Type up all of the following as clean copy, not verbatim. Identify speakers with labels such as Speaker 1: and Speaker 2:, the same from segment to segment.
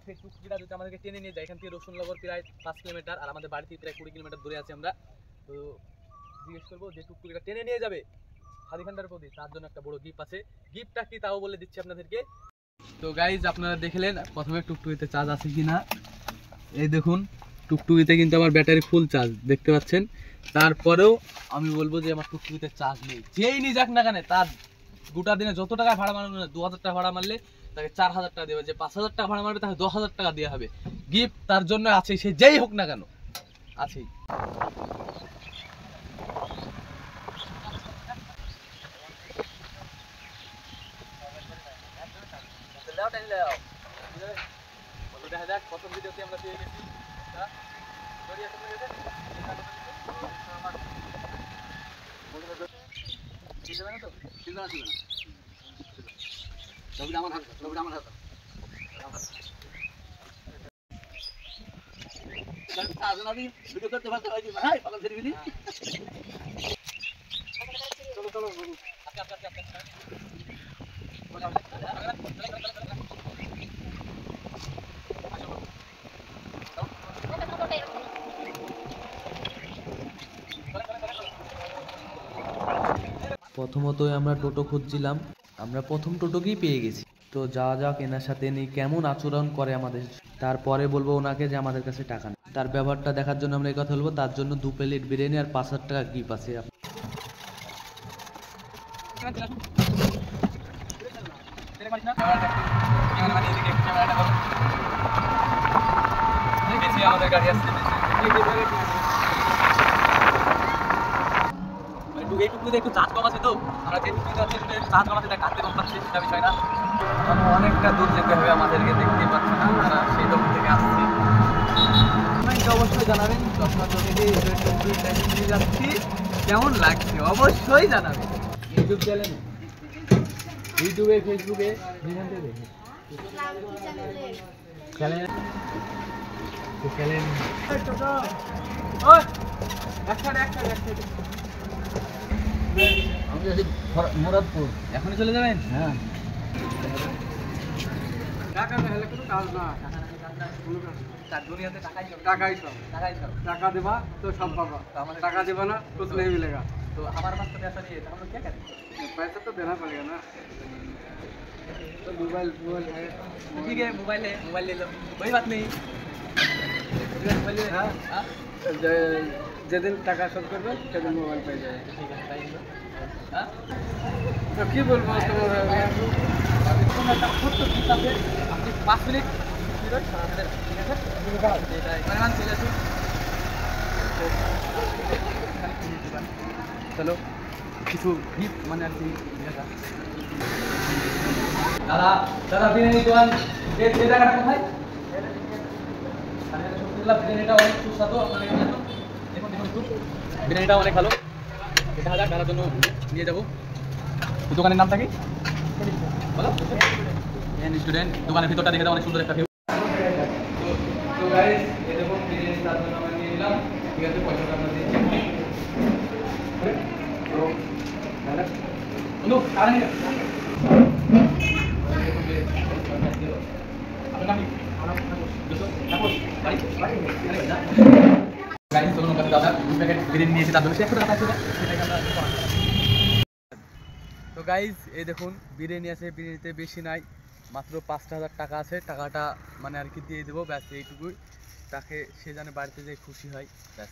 Speaker 1: সেই টুকটুকিটা যদি আমাদেরকে টেনে নিয়ে যায়, এখান থেকে রসুননগর প্রায় 5 কিলোমিটার, আর আমাদের বাড়ি থেকে প্রায় 20 কিলোমিটার দূরে আছি আমরা। তো জিজ্ঞেস করবো যে টুকটুকিটা টেনে নিয়ে যাবে হাদিখান্ডার প্রতি, তার জন্য একটা বড় গিফট আছে। গিফটটা কি তাও বলে দিচ্ছি আপনাদেরকে। তো গাইজ আপনারা দেখলেন প্রথমে টুকটুকিতে চার্জ আছে কিনা। এই দেখুন টুকটুকিতে কিন্তু আমার ব্যাটারি ফুল চার্জ দেখতে পাচ্ছেন। তারপরেও আমি বলবো যে আমার টুকটুকিতে চার্জ নেই। যেই নিয়ে যাক না কেন, তার গোটা দিনে যত টাকা ভাড়া মারবে না, 2000 টাকা ভাড়া মারলে তাকে 4000 টাকা দেবে, যে 5000 টাকা ভাড়া মারবে তাকে 10000 টাকা দেওয়া হবে। গিফট তার জন্য আছে, সে যেই হোক না কেন আছেই। প্রথম ভিডিওতে আমরা পেয়ে গেছি
Speaker 2: প্রথমতই আমরা টোটো খুঁজছিলাম, আমরা প্রথম টোটোকেই পেয়ে গেছি। তো যাওয়া যাক এনার সাথে নিয়ে কেমন আচরণ করে আমাদের। তারপরে বলবো ওনাকে যে আমাদের কাছে টাকা নেই। তার ব্যবহারটা দেখার জন্য আমরা এই কথা বলবো। তার জন্য 2 প্লেট বিরিয়ানি আর 5000 টাকা গিফট আছে।
Speaker 1: আমাদের গাড়ি আসছে একটু চার্জ কম আছে, তো আমরা যে চার্জ কম আছে তা কাটতে কম পাচ্ছি, সেটা বিষয় না। অনেকটা দূর যেতে হবে আমাদেরকে, দেখতে পাচ্ছি না আমরা সেই দূর থেকে আসছি। অবশ্যই জানাবেন যাচ্ছি কেমন লাগছে, অবশ্যই জানাবেন। ইউটিউব চ্যানেলে, ইউটিউবে, ফেসবুকে মুরাদপুর এখনই চলে যাবেন? হ্যাঁ,
Speaker 3: টাকা দেবা তো সব পাবা, টাকা দেবা না कुछ नहीं मिलेगा।
Speaker 1: तो हमारे पास तो पैसा नहीं है, तो हम लोग क्या करें?
Speaker 3: पैसा तो देना पड़ेगा ना। तो मोबाइल है,
Speaker 1: ठीक है मोबाइल है, मोबाइल ले लो, कोई बात नहीं।
Speaker 3: যেদিন টাকা শোধ করবে সেদিন মোবাইল পেয়ে যাবে।
Speaker 1: ঠিক আছে তাই হলো।
Speaker 3: তো কি বলবো তোমার,
Speaker 1: একটা ছোট্ট গিফট আছে, আপনি 5 মিনিট ঠিক আছে? মানে চলে আসুন। চলো কিছু গিফট মানে আর কি। দাদা দাদা বিরিয়ানি দোকান যে জায়গাটা কোথায়? বিরিয়ানিটা অনেক সুস্বাদু, আপনারা দেখুন দেখুন বিরিয়ানিটা অনেক ভালো। এটা হাজার টাকার জন্য নিয়ে যাবো। দোকানের নামটা কি বলো? স্টুডেন্ট। দোকানের ভিতরটা দেখে দাও, অনেক সুন্দর একটা ভিউ। তো গাইস এই দেখুন বিরিয়ানি তার জন্য আমরা নিয়ে নিলাম, ঠিক আছে? পয়সাটা আমরা দিয়ে দিচ্ছি। তো দাদা বন্ধু কারণ নিয়ে আপনার নাম কি? আমার নাম দুশো তারপর বাড়ি বাড়ি গাড়ি চলুন কাছে দাদা 2 প্যাকেট বিরিয়ানি নিয়েছি, তার জন্য 100 টাকা আছে। তো গাইজ এই দেখুন বিরিয়ানি আছে, বিরিয়ানিতে বেশি নাই, মাত্র 5000 টাকা আছে। টাকাটা মানে আর কি দিয়ে দেবো, ব্যাস এইটুকুই। তাকে সে জানে বাড়িতে যেয়ে খুশি হয়, ব্যাস।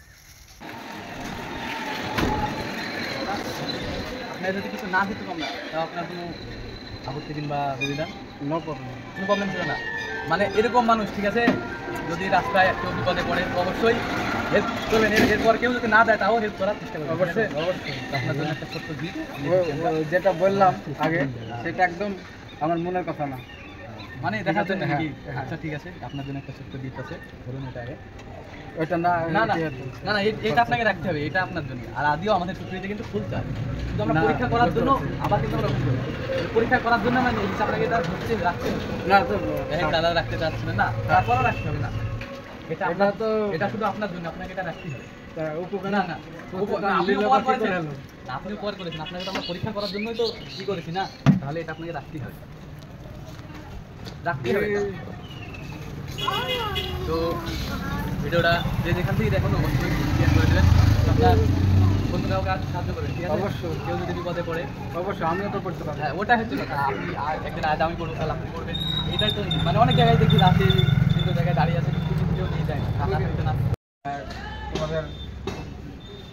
Speaker 1: আপনার যদি কিছু না দিতে না, তাও আপনার কোনো আপত্তি কিংবা সুবিধা?
Speaker 3: নো প্রবলেম,
Speaker 1: কোনো প্রবলেম ছিল না। মানে এরকম মানুষ, ঠিক আছে, যদি রাস্তায় কেউ বিপদে পড়ে অবশ্যই হেল্প করবেন। এরপর কেউ যদি না দেয় তাও হেল্প করার চেষ্টা করবেন।
Speaker 3: অবশ্যই অবশ্যই।
Speaker 1: আপনার জন্য একটা ছোট্ট গিফট,
Speaker 3: যেটা বললাম আগে সেটা একদম আমার মনের কথা না,
Speaker 1: মানে দেখার জন্য নাকি? আচ্ছা ঠিক আছে, আপনার জন্য একটা ছোট্ট গিফট আছে, ধরুন এটা আগে।
Speaker 3: ওইটা না
Speaker 1: না না না না, এটা আপনাকে রাখতে হবে, এটা আপনার জন্য। আর আদিও আমাদের টুকরিতে কিন্তু ফুল চাই, কিন্তু আমরা পরীক্ষা করার জন্য আবার কিন্তু আমরা পরীক্ষা করার জন্য মানে আপনাকে এটা ধরতে রাখতে হবে
Speaker 3: না। তো
Speaker 1: দাদা রাখতে চাচ্ছেন না, তারপরও রাখতে হবে না। এটা আপনার তো, এটা শুধু আপনার জন্য, আপনাকে এটা রাখতে হবে।
Speaker 3: উপকার
Speaker 1: না না আপনি উপকার করেছেন, আপনি উপকার করেছেন, আপনাকে তো আমরা পরীক্ষা করার জন্যই তো কি করেছি না, তাহলে এটা আপনাকে রাখতেই হবে, রাখতেই হবে। ভিডিওটা যে যেখান থেকে দেখুন অবশ্যই শেয়ার করে দেবেন। আপনার বন্ধু কাউকে আর সাহায্য করবেন, ঠিক আছে?
Speaker 3: অবশ্যই।
Speaker 1: কেউ যদি বিপদে পড়ে,
Speaker 3: অবশ্যই আমিও তো করতে পারবো।
Speaker 1: হ্যাঁ ওটা হচ্ছে কথা। আপনি একদিন আজ আমি করবো, তাহলে আপনি করবেন, এটাই তো মানে অনেক জায়গায় দেখি রাতে বিভিন্ন জায়গায় দাঁড়িয়ে আছে কিন্তু কেউ নিয়ে যায় না, টাকা থাকতে না।
Speaker 3: আর তোমাদের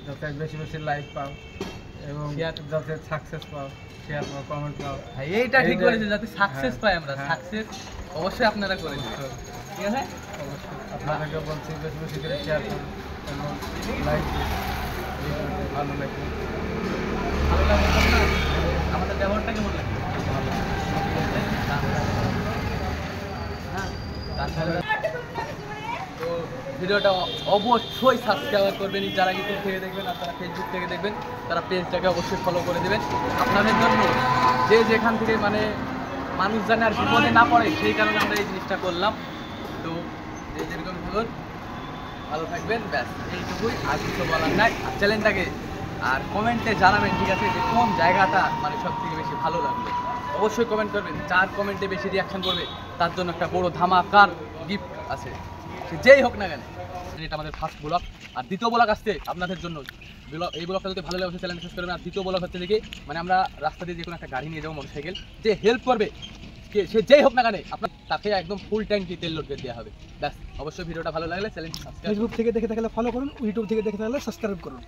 Speaker 3: যাতে বেশি বেশি লাইক পাও এবং
Speaker 1: Share।
Speaker 3: যাতে সাকসেস পাও, শেয়ার পাও, কমেন্ট পাও।
Speaker 1: হ্যাঁ এইটা ঠিক
Speaker 3: এই যে-
Speaker 1: বলেছেন, যাতে সাকসেস
Speaker 3: হ্যাঁ,
Speaker 1: পাই আমরা,
Speaker 3: হ্যাঁ।
Speaker 1: সাকসেস অবশ্যই আপনারা করে দিবেন, ঠিক আছে?
Speaker 3: অবশ্যই আপনাদেরকে বলছি বেশি বেশি করে শেয়ার করুন এবং লাইক ভালো লাগবে।
Speaker 1: ভালো লাগবে না? আমাদের ব্যবহারটা কেমন লাগে?
Speaker 3: ভালো
Speaker 1: হ্যাঁ, তাছাড়া তো ভিডিওটা অবশ্যই সাবস্ক্রাইব করবেন, যারা ইউটিউব থেকে দেখবেন আর যারা ফেসবুক থেকে দেখবেন তারা পেজটাকে অবশ্যই ফলো করে দেবেন। আপনাদের জন্য যে যেখান থেকে মানে মানুষ জানে আর বিপদে না পড়ে, সেই কারণে আমরা এই জিনিসটা করলাম। তো যে যেরকম থাকুন, ভালো থাকবেন, ব্যাস এইটুকুই, আর কিছু বলার নাই। আর চ্যানেলটাকে আর কমেন্টে জানাবেন, ঠিক আছে, যে কোন জায়গাটা মানে সব থেকে বেশি ভালো লাগবে। অবশ্যই কমেন্ট করবেন, যার কমেন্টে বেশি রিয়াকশন করবে তার জন্য একটা বড় ধামাকার গিফট আছে, সে যেই হোক না কেন। এটা আমাদের ফার্স্ট ব্লগ, আর দ্বিতীয় ব্লগ আসছে আপনাদের জন্য। এই ব্লগটা যদি ভালো লাগে চ্যানেল সাবস্ক্রাইব করবেন। আর দ্বিতীয় ব্লগ হচ্ছে দেখে মানে আমরা রাস্তা দিয়ে যে কোনো একটা গাড়ি নিয়ে যাবো, মোটরসাইকেল, যে হেল্প করবে সে যেই হোক না কেন, আপনার তাকে একদম ফুল ট্যাঙ্কি তেল লোড করে দেওয়া হবে। ব্যাস, অবশ্যই ভিডিওটা ভালো লাগলে চ্যানেলটি সাবস্ক্রাইব
Speaker 4: ফেসবুক থেকে দেখে থাকলে ফলো করুন, ইউটিউব থেকে দেখে থাকলে সাবস্ক্রাইব করুন।